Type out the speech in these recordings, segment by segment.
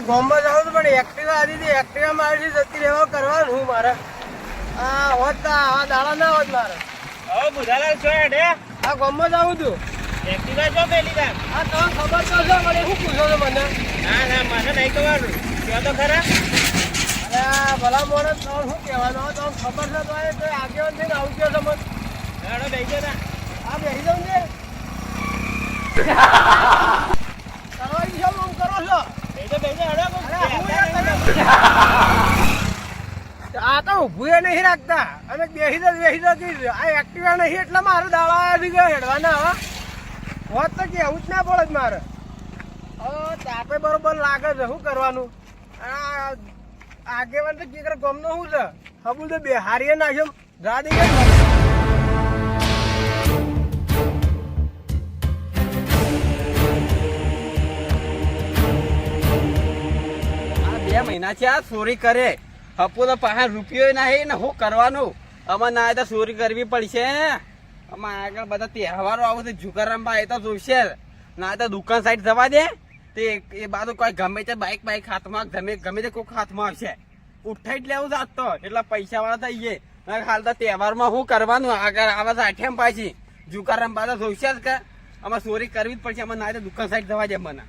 ગામમાં જાઉં તો પણ એક્ટિવા આવી હતી, એક્ટિવા મારી જતી રહેવા કરવાનું હું મારે. આ હોત આવા દાડા ના હોત મારે. હવે બુધાલાલ છો હેડે આ ગામમાં જાઉં છું. એક્ટિવા જો પેલી તાર. આ તમે ખબર તો છે મને, શું પૂછો છો મને? ના ના મને નહીં ખબર. કયો તો ખરા. અરે ભલા મોણસ તમે શું કહેવાનું? તમે ખબર છે તો એ આગેવાન થઈને આવું ગયો છો મને. હેડો બેસી જા તા. આ બેસી જાઉં છે. કરવાની શું આમ કરો છો? બેસી હેડો. અરે હું આ તો ઊભું નહીં રાખતા અને બેસી જતી. આ એક્ટિવા નહીં એટલે મારે દાડા આવી ગયા હેડવાના. હવે હોત તો કેવું જ ના પડે જ મારે. હવે તાપે બરોબર લાગે છે, શું કરવાનું? આ આગેવાન તો કે ગમનો શું છે? હબુલ તો બે હારીએ નાખ્યો જા દે. મહિના છે આ ચોરી કરે. હપુ તો પાસે રૂપિયો નહીં ને શું કરવાનું? અમારે ના તો ચોરી કરવી પડશે. અમારે આગળ બધા તહેવારો આવું છે, જુગારંબા એ તો જોઈશે. ના તો દુકાન સાઈડ જવા દે તે એ બાજુ કોઈ ગમે તે બાઈક હાથમાં ગમે તે કોઈક હાથમાં આવશે, ઉઠાઈ જ લેવું જાત તો એટલા પૈસા વાળા થઈ જાય. હાલ તો તહેવારમાં શું કરવાનું? આગળ આવા સાઠેમ પાછી જુગારંબા તો જોઈશે જ કે અમારે ચોરી કરવી જ પડશે. અમારે ના તો દુકાન સાઈડ જવા દે મને.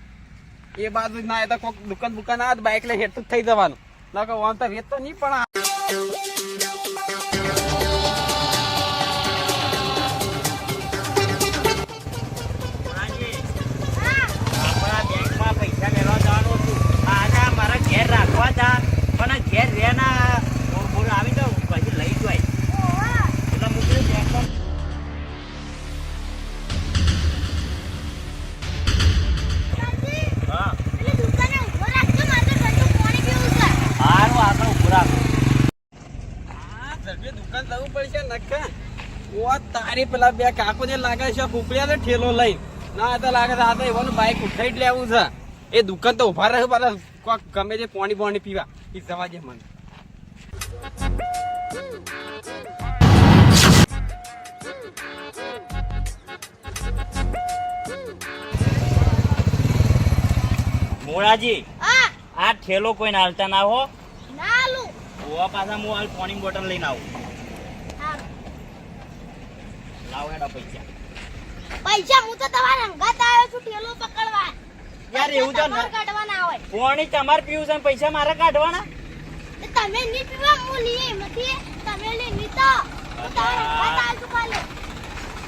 એ બાજુ ના તો કોઈક દુકાન આવે બાઈક લઈને હેઠું થઈ જવાનું. ના કે વાંધો વેચ તો નહીં પણ બેંકમાં પૈસા લેવા જવાનું હતું. આજે મારા ઘેર રાખવા હતા પણ ઘેર રે ના બોલ આવી જાવ પછી લઈ જાય એટલે મૂકી બેંકમાં. દુકાન જવું પડશે નક્કા. ઓ તારી પેલા બે કાકો ને લાગે છે કુકડિયા ને ઠેલો લઈ ના તો લાગે છે આ તો એવાનું બાઈક ઉઠાઈ જ લેવું છે. એ દુકાન તો ઉભા રહે પાછા કોક ગમે તે પાણી પીવા એ જવા દે મને. મોરાજી આ ઠેલો કોઈ નાલતા ના હો. ઓવા પાછા હું હાલ પાણી બોટલ લઈને આવું. લાવ હેડો પૈસા હું તો તમારા અંગાત આવ્યો છું ઠેલો પકડવા. યાર એવું તો કાઢવાના આવે. પાણી તમારે પીવું છે પૈસા મારે કાઢવાના. તમે ની પીવા હું લીએ નથી. તમે ની તો તમારા અંગાત આવ્યો છું કાલે.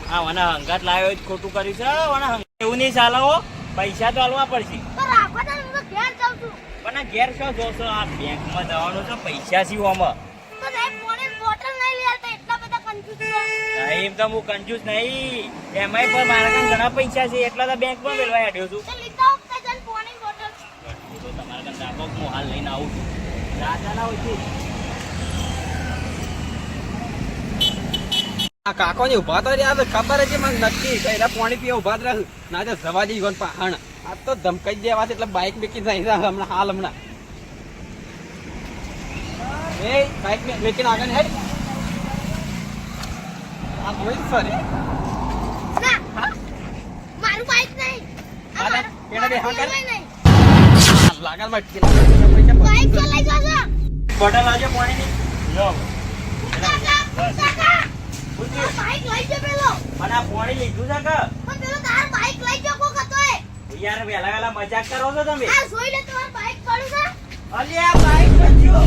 હા વના હંગાત લાવ્યો જ ખોટું કર્યું છે. વના એવું નહીં ચાલે હો. પૈસા તો હાલવા પડશે. તો રાખો તો હું ઘેર જાઉં છું. પણ આ ઘેર શું જોશો? આ બેંકમાં જવાનું છે પૈસા સીવામાં. તો સાહેબ પાણી બોટલ નહીં લઈ આવતા એટલા બધા કંજૂસ છો. નહીં તો હું કંજૂસ નહીં. એમાંય પણ મારા કામ ઘણા પૈસા છે એટલા તો બેંકમાં મેળવા હેડ્યો છું. તો લીધા વખતે જન પાણી બોટલ. તો તમારા કામ દાબો હું હાલ લઈને આવું છું. રાજા ના હોય છે. આ કાકો ને ઉભા તો રહ્યા તો ખબર છે મને નક્કી કઈ પાણી પીવા ઉભા જ રહ્યું ના તો જવા જઈ ગયો પહાણ. આ તો ધમકાઈ દેવા એટલે બાઈક મેકી જાય હમણાં. એ બાઈક મેકીને આગળ હેડ. આ જોઈ સર ના મારું બાઈક નહીં. કેના બે હા કર નહીં લાગલ બાઈક ચલાઈ જજો. બોટલ આવજો પાણીની. લો બાઈક લઈ જો પેલો. મને આ પાણી લીધું છે કે પણ પેલો તાર બાઈક લઈ જો કોક હતો એ. યાર વેલા મજાક કરો છો તમે. આ જોઈ લે તમાર બાઈક પડ્યું છે. અલ્યા બાઈક બચ્યો.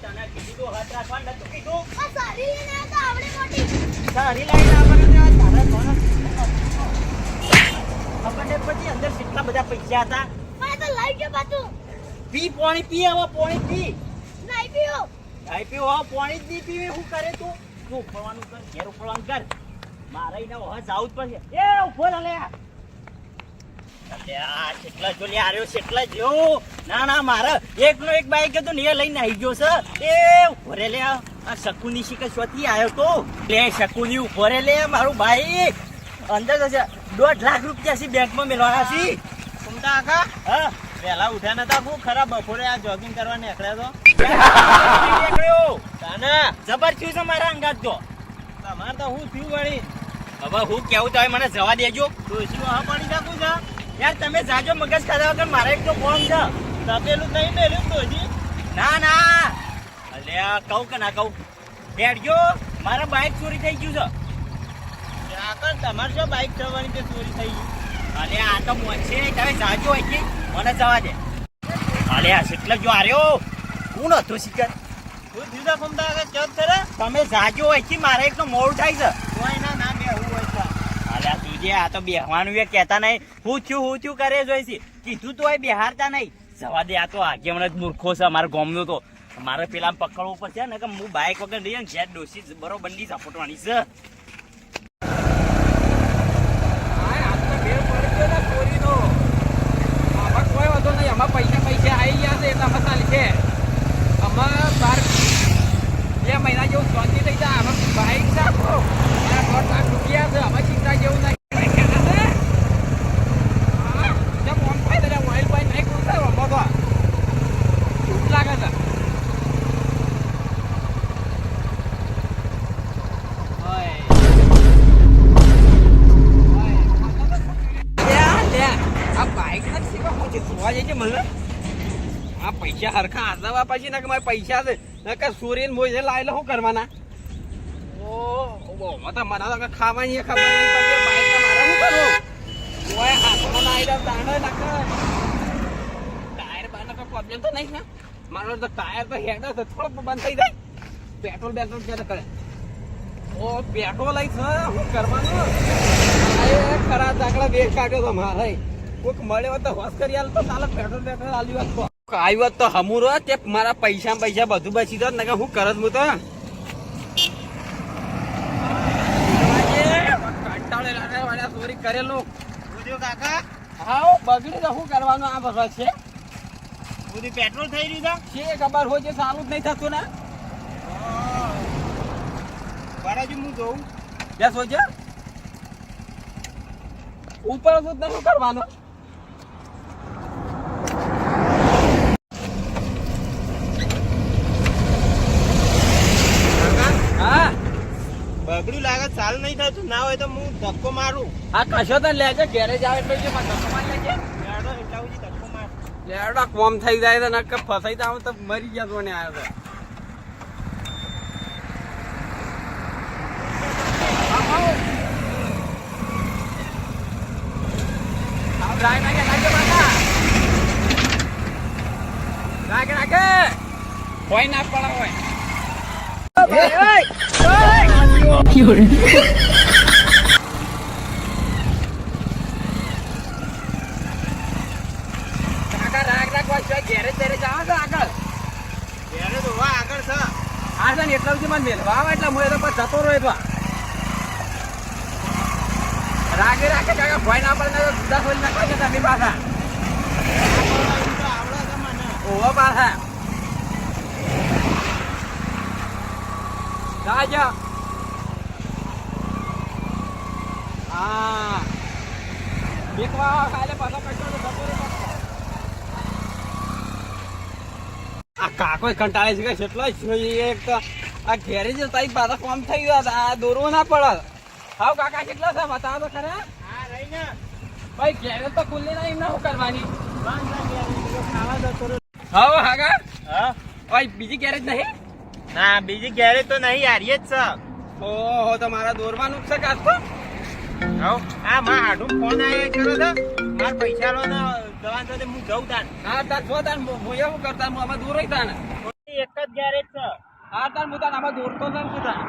તને કીધું તો હાથ રાખવાનું નતું કીધું. આ સારી લઈને આવતા આવડે મોટી. સારી લાઈન આવવાનું તારા કોણ આપણને પછી અંદર કેટલા બધા પૈસા હતા. પણ એ તો લઈ ગયો પાછું. પી પાણી પી હવે પાણી પી. નહીં પીયો. આઈ પી પાણી જ નહીં પીવે શું કરે તું? તું ઉપડવાનું કર ઘેર ઉપડવાનું કર. મારે એને હવે જવું જ પડશે. એ ઉભો લે અલ્યા કેટલા જો લે આર્યો કેટલા જો. ના મારે એકનો એક બાઈક હતો ને એ લઈને આવી ગયો છે. એ ઉભો રે લે આ શકુની શિકર શોથી આવ્યો તો લે શકુની ઉભો રે લે મારું બાઈક અંદર જશે. 1.5 લાખ રૂપિયા છે બેંકમાં મેળવાના છે. સુમતા આખા હા પેલા ઉઠ્યા નતા બહુ ખરાબ બપોરે આ જોગિંગ કરવા નીકળ્યા તો જબર થયું છે મારા અંગાત તો. તમારે તો હું થયું વળી. હવે હું કેવું તો મને જવા દેજો. ડોશી વાહ પાણી નાખું છે. યાર તમે જાજો મગજ ખાધા વગર મારે એક તો ફોન છે તપેલું નહીં મેલ્યું તો હજી ના ના અલ્યા કહું કે ના કહું બેઠજો મારા બાઇક ચોરી થઈ ગયું છે આગળ તમારે જો બાઇક જવાની તે ચોરી થઈ ગઈ અલે આ તો મોંચે તમે જાજો અહીંથી મને જવા દે અલે આ એટલે જો આર્યો કોણ હતો શિકાર તું દીધા ફમતા આગળ ચત કરે તમે જાજો અહીંથી મારે એક તો મોડું થાય છે કોઈ ના બેહવું હોય તો અલ્યા તુજે આ તો બેહવાનું એ કહેતા નહીં હું થયું કરે જોઈ છે કીધું તો એ બેહારતા નહીં જવા દે આ તો આગેમણ જ મૂર્ખો છે અમારા ગામનો તો મારે પેલા પકડવું પડશે ને કે હું બાઇક વગર લઈએ ને ઘેર ડોસી બરોબર ની ઝપટવાની છે કોઈ વાંધો નહીં આમાં પૈસા આવી ગયા છે એટલે આમાં ચાલશે આમાં 2 મહિના જેવું શાંતિ થઈ જાય આમાં બાઇક રાખો અને 1.5 લાખ રૂપિયા છે આમાં ચિંતા જેવું નહીં ઓઇલ પાઇપ નહીં કરું લાગે છે આ પૈસા હરખા આદવા પછી ને કે મારે પૈસા છે નકર સૂર્ય મોજે લાયેલો શું કરવાના ઓ તો મને તો ખાવાની ખબર નહીં પડતી બાઈક મારે શું કરવું ઓય હાથમાં ના આવી દાંડો નાખે ટાયર બાર કોઈ પ્રોબ્લેમ તો નહીં ને મારો તો ટાયર તો હેડો તો થોડો બંધ થઈ જાય પેટ્રોલ ક્યારે કરે ઓ પેટ્રોલ લઈ છે શું કરવાનું ખરા દાખલા બે કાઢ્યો તો મારે કોઈક મળે તો હોશ કરી આલ તો ચાલે પેટ્રોલ આલ્યું હતો આવ્યો તો હમુરો તે મારા પૈસા બધું બચી દો ને હું કરત હું તો ચોરી કરેલું કાકા હા બગડી તો શું કરવાનું આ બધો છે બધું પેટ્રોલ થઈ રહ્યું છે ખબર હોય છે સારું જ નહીં થતું ને બારાજી હું જોઉં ત્યાં સોચે ઉપર શું કરવાનું બગડ્યું લાગે ચાલ નહીં થતું ના હોય તો હું ધક્કો મારું આ કશો તો લેજે ઘેરે જાવ એટલે જે ધક્કો મારી લેજે લેડો એટલા સુધી ધક્કો માર લેડો કોમ થઈ જાય તો નક્કર ફસાઈ જાવ તો મરી ગયા તો ને આવ્યો તો કોઈ ના પડે હોય ઘેરે જાવ છો આગળ ત્યારે તો વાહ આગળ છે આ છે ને એટલા સુધી મને મેળવા આવે એટલે હું એ તો પછી જતો રહ્યો રાખે કાકા ભય ના પડે જુદા ખોલી નાખવા છે તમે પાછા આવડે છે મને ઓહો પાછા રાજા હા બેકવા ખાલે પાછા પૈસા તો જતો રહ્યો આ કાકો કંટાળે છે કે કેટલો એક તો આ ઘેરે જ તારી પાછા કોમ થઈ ગયો આ દોરવો ના પડે હાવ કાકા કેટલા છે બતાવો તો ખરા હા રહી ને ભાઈ ઘેરે તો ખુલ્લી ના એમ ના શું કરવાની ખાવા જતો હાવ હાગા હા ભાઈ બીજી ગેરેજ નહીં ના બીજી ગેરેજ તો નહીં હારીએ જ છે ઓહો તો મારા દોરવાનું છે કાચ તો હા માં આડું ફોન આવ્યો કરો તો માર પૈસા લો ને જવાન તો હું જઉં તાન હા તાર છો તાર હું એવું કરતા હું આમાં દૂર રહી તાને એક જ ગેરેજ છે હા તાર હું તાર આમાં દોરતો તાર શું તાર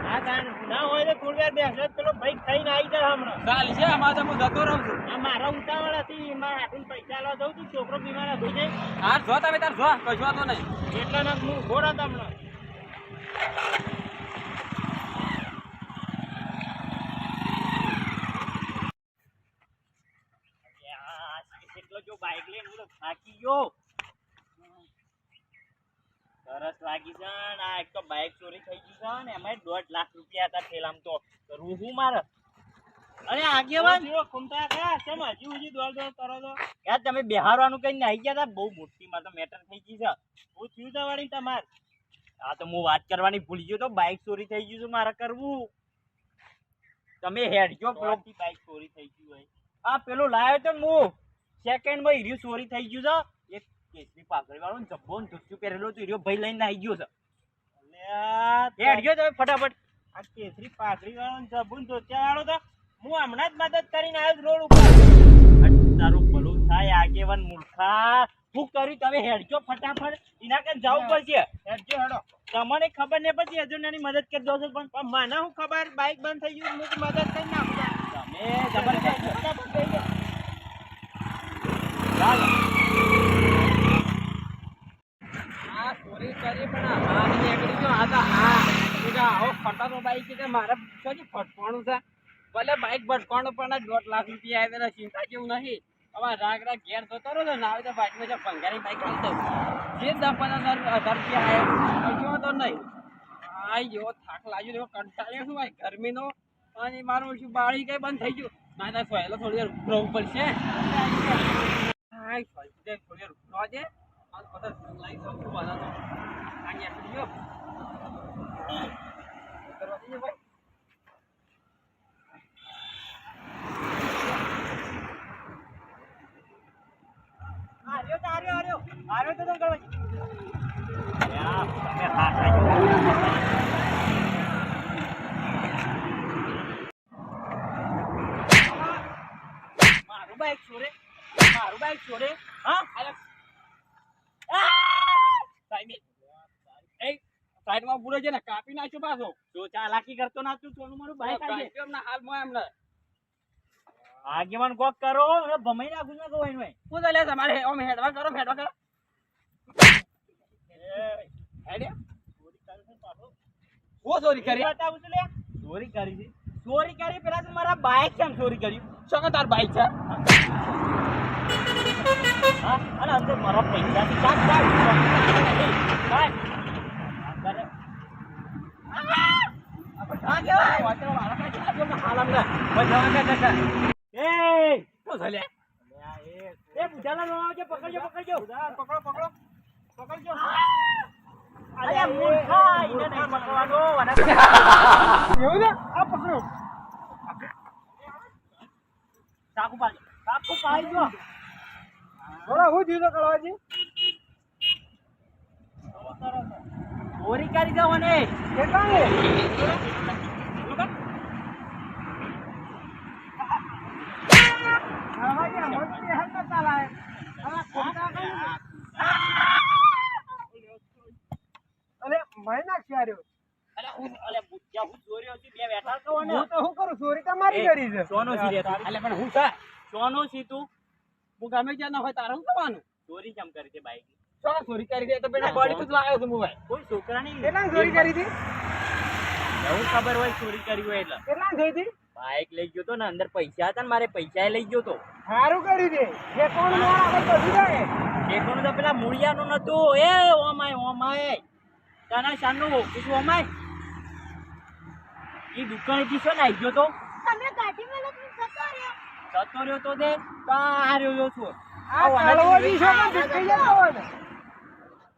હા તાન ના હોય તો થોડી વાર બેસો પેલો ભાઈ થઈને આવી જાય હમણાં ચાલ છે આમાં તો હું જતો રહું છું આ મારા ઉતાવળ હતી મારા હાથું પૈસા લો જઉં તું છોકરો બીમાર હતો છે હા જો તમે તાર જો કશો વાંધો નહીં એટલા ના હું ઘોડા તમને જો બાઈક લઈને હું તો થાકી ગયો સરસ લાગી છે ને આ એક તો બાઈક ચોરી થઈ ગઈ છે ને એમાં 1.5 લાખ રૂપિયા હતા થેલામ તો કરવું હું મારે અરે આગેવાન કુંતા ગયા કેમ હજી દોડ કરો તો યાર તમે બિહારવાનું કઈ આવી ગયા હતા બહુ મોટી માં તો મેટર થઈ ગઈ છે હું થયું છે વાળી તમાર આ તો હું વાત કરવાની ભૂલી ગયો તો બાઈક ચોરી થઈ ગયું છે મારે કરવું તમે હેડજો બ્લોક થી બાઈક ચોરી થઈ ગયું હોય આ પેલું લાયો તો ને હું સેકન્ડમાં હીર્યું ચોરી થઈ ગયું છે એક કેસરી પાઘડી વાળો ને જબ્બો ને ધોતિયું પહેરેલો તો હીર્યો ભાઈ લઈને આવી ગયો છે એ હડ્યો તમે ફટાફટ આ કેસરી પાઘડી વાળો ને જબુન ધોતિયા વાળો તો હું હમણાં જ મદદ કરીને આવ્યો રોડ ઉપર. તારું ભલું થાય આગેવાન મૂર્ખા શું કર્યું તમે હેડજો ફટાફટ એના કઈ જવું પડશે હેડજો હેડો. તમને ખબર નહીં પછી હજુ નાની મદદ કરી દો છો પણ પણ મને શું ખબર બાઈક બંધ થઈ ગયું હું મદદ કરી નાખું. તમે જબરદસ્ત ફટાફટ થઈ ગયો. ચાલો આ ચોરી કરી પણ આ બહાર નીકળી ગયો. આ તો આ આવો ફટાકો બાઈક છે મારે શું ફટવાનું છે ભલે બાઈક ભટકવાનું પણ 1.5 લાખ રૂપિયા આવે ચિંતા જેવું નહીં. હવે રાગ ઘેર જતો રહ્યો ના આવે તો બાઈકમાં જે ભંગારી બાઈક આવી દઉં જે 10-15 હજાર રૂપિયા આવે કશો તો નહીં. આ જેવો થાક લાગ્યો એવો કંટાળ્યો છું ભાઈ ગરમીનો અને મારું શું બાળી કઈ બંધ થઈ ગયું ના ના સોયલો થોડી વાર ઉભરવું પડશે. થોડી વાર ઉભરવા દે બધા લાઈક સમજુ બધા તો અહીંયા ગયો કરવા દઈએ ભાઈ. આર્યો તો તમે તમે હાથ રાખજો. મારું બાઈક છોડે હા સાઈડમાં બુરો છે ને કાપી નાખ્યો પાછો જો ચાલાકી કરતો ના તું સોનું મારું બાઈક આવી હાલમાં એમને આગેવાન કોક કરો ભમાઈ નાખું ના કહો એનું શું ચાલે તમારે આમ હેડવા કરો હેડ્યા ઓ ચોરી કરી બતાવું છું લે ચોરી કરી છે ચોરી કરી પેલા તો મારા બાઈક કેમ ચોરી કર્યું શું તાર બાઈક છે હા અને અંદર મારા પૈસા થી કાઢ કાઢ ચોરી કરી જાવ ને ગમે ત્યાં ના હોય તારે શું કરવાનું ચોરી કેમ કરી છે બાઈક શું ચોરી કરી દે તો પેલા બોડી તો લાવ્યો છું મોબાઈલ કોઈ છોકરાની ચોરી કરી હતી એવું ખબર હોય ચોરી કરી હોય એટલે કેટલા થઈ હતી બાઈક લઈ ગયો તો ને અંદર પૈસા હતા ને મારે પૈસા લઈ ગયો તો સારું કર્યું છે જે કોણ આગળ બધું જાય ઠેકોનું તો પેલા મૂળિયાનું નતું એ ઓમાય તાના શાનનું ઓફિસ ઓમાય એ દુકાનેથી શું નાઈ ગયો તો તમે ગાડીમાં લઈને જતો રહ્યો. જતો રહ્યો તો તે તાર્યો છું આ કાળવાજી છો પણ ભટકાઈ જતો હોય ને.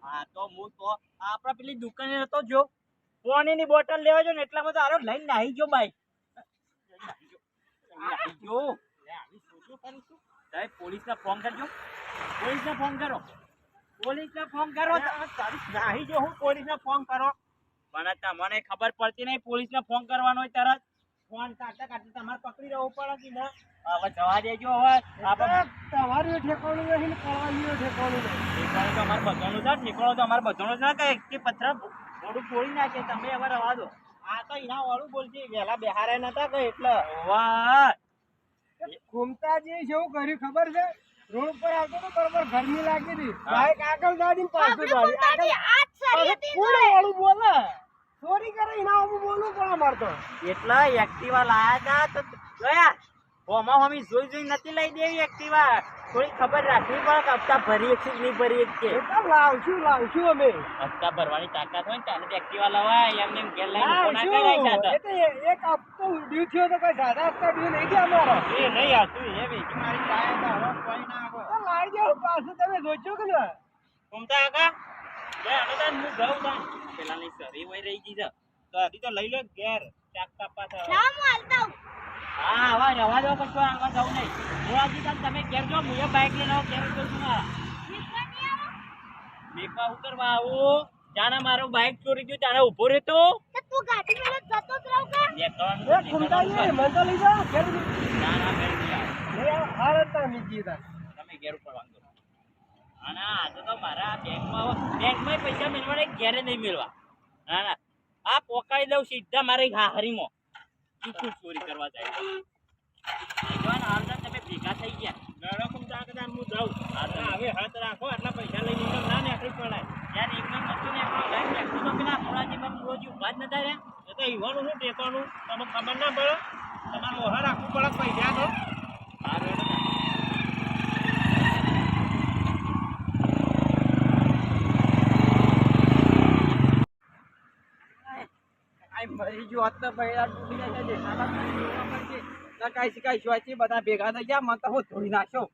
હા તો હું તો આપડા પેલી દુકાને હતો જો પાણીની બોટલ લેવા જો ને એટલામાં તો આરો લઈને નાહી ગયો બાઈક પોલીસને ફોન કરજો પોલીસને ફોન કરો નાહી જો હું પોલીસને ફોન કરો પણ તમને ખબર પડતી નહીં પોલીસને ફોન કરવાનો હોય તરત ફોન કાઢતા તમારે પકડી રહેવું પડે કે ના હવે જવા દેજો હવે આપણે તમારું ઠેકાણું નથી ને કળવાજીનું ઠેકાણું નથી. ઠેકાણું તો અમારે બધાનું છે ઠેકાણું તો અમારે બધાનું છે કે એકથી પથ્થર થોડું ફોડી નાખે તમે હવે રવા દો આ તો એના વાળું બોલશે વહેલા બેહારે નતા કે એટલે વાહ ઘૂમતા જે છે એવું કર્યું ખબર છે રોડ ઉપર આવતો તો બરોબર ગરમી લાગી હતી બાઈક આગળ દાદી પાછું દાદી તારી હાથ સરી હતી કોણ વાળું બોલે ચોરી કરે એના હું બોલું પણ અમારતો એટલા એક્ટિવા લાયા હતા તો જોયા હોમા હોમી જોઈ નથી લઈ દેવી એક્ટિવા થોડી ખબર રાખવી પડે કે હપ્તા ભરી એક છે નહીં ભરી એક છે લાવશું અમે હપ્તા ભરવાની તાકાત હોય ને ત્યારે એક્ટિવા લવાય એમને એમ ઘેર લઈને કોના કરાય લાવશું. એ તો એક હપ્તો ડ્યુ થયો તો કોઈ દાદા હપ્તા ડ્યુ નહીં થયો અમારો એ નહીં આવતું એ વેચી મારી પાસે તો હવે કોઈ ના આવે તો લાવી દેવું પાછું તમે જોજો કે ના ઘૂમતા આગા બે આને તો હું જાઉં તા પેલાની સરી વઈ રહી ગઈ છે તો હજી તો લઈ લો ઘેર ચાક કાપા છે ના હું હાલતા આવું. હા આવા રવા દો કશો આગળ જવું નહીં જોવાજી તમે ઘેર જો હું એ બાઈક લઈને આવો ઘેર જઉં છું મારા બેકવા હું કરવા આવું જાણે મારું બાઈક ચોરી ગયું જાણે ઉભો રહેતો તો તું ગાડી મેલે જતો જ રહું કે એ ખુમતાજી મને તો લઈ જાઓ ઘેર ના ના ઘેર નહીં આવું. લઈ આવો હારત ના મીજી તા તમે ઘેર ઉપર વાંધો અને આજે તો મારા બેંકમાં પૈસા મેળવાના ઘેરે નહીં મેળવા ના ના આ પોકાઈ દઉં સીધા મારે હારીમાં શું ચોરી કરવા જાય હાલ તમે ભેગા થઈ ગયા હું જાઉં હવે હાથ રાખો આટલા પૈસા લઈને ના નીકળી પડાય યાર એકદમ નતું ને તો પેલા થોડાજી મને રોજ ઉભા જ નતા રહ્યા એ તો ઈવાનું શું ટેકવાનું તમને ખબર ના પડે તમારે ઓહા રાખવું પડે પૈસા તો મરી ગયો હોત તો ભાઈ આ તૂટી જશે દેખાતા જ નહીં, જોવા પડશે. ના કાંઈ શીખાય શોયથી બધા ભેગા થઈ ગયા મને તો હું ધોઈ નાખ્યો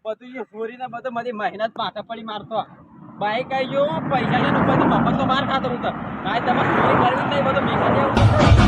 બધું જે ચોરી ને બધું મારી મહેનત પાટા પડી મારતો બાઈક આવી ગયો પૈસા ને બધું મફત તો માર ખાતો હું તો કાંઈ તમે ચોરી કરવી જ નહીં બધું ભેગા જેવું